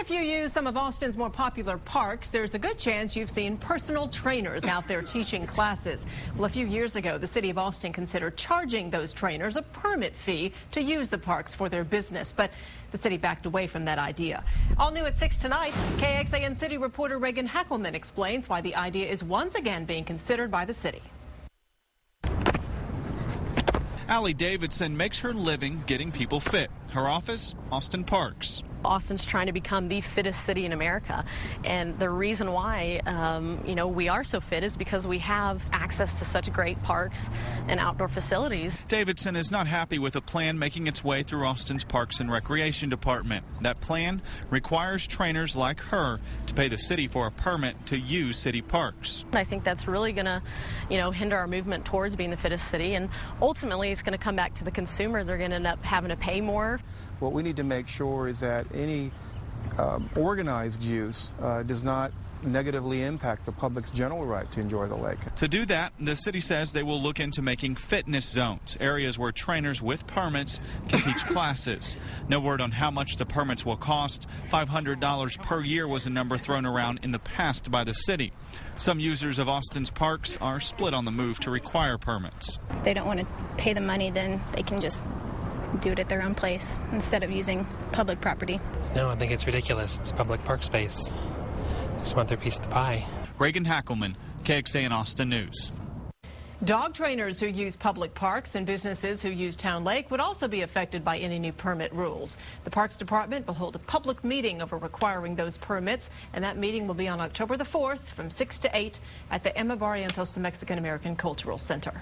If you use some of Austin's more popular parks, there's a good chance you've seen personal trainers out there teaching classes. Well, a few years ago, the city of Austin considered charging those trainers a permit fee to use the parks for their business, but the city backed away from that idea. All new at 6 tonight, KXAN City reporter Reagan Hackelman explains why the idea is once again being considered by the city. Allie Davidson makes her living getting people fit. Her office, Austin Parks. Austin's trying to become the fittest city in America, and the reason why we are so fit is because we have access to such great parks and outdoor facilities. Davidson is not happy with a plan making its way through Austin's Parks and Recreation Department. That plan requires trainers like her to pay the city for a permit to use city parks. I think that's really going to, hinder our movement towards being the fittest city, and ultimately it's going to come back to the consumer. They're going to end up having to pay more. What we need to make sure is that any organized use does not negatively impact the public's general right to enjoy the lake. To do that, the city says they will look into making fitness zones, areas where trainers with permits can teach classes. No word on how much the permits will cost. $500 per year was a number thrown around in the past by the city. Some users of Austin's parks are split on the move to require permits. If they don't want to pay the money, then they can just do it at their own place instead of using public property. No, I think it's ridiculous. It's public park space. Just want their piece of the pie. Reagan Hackelman, KXAN Austin News. Dog trainers who use public parks and businesses who use Town Lake would also be affected by any new permit rules. The Parks Department will hold a public meeting over requiring those permits, and that meeting will be on October the 4th from 6 to 8 at the Emma Barrientos Mexican American Cultural Center.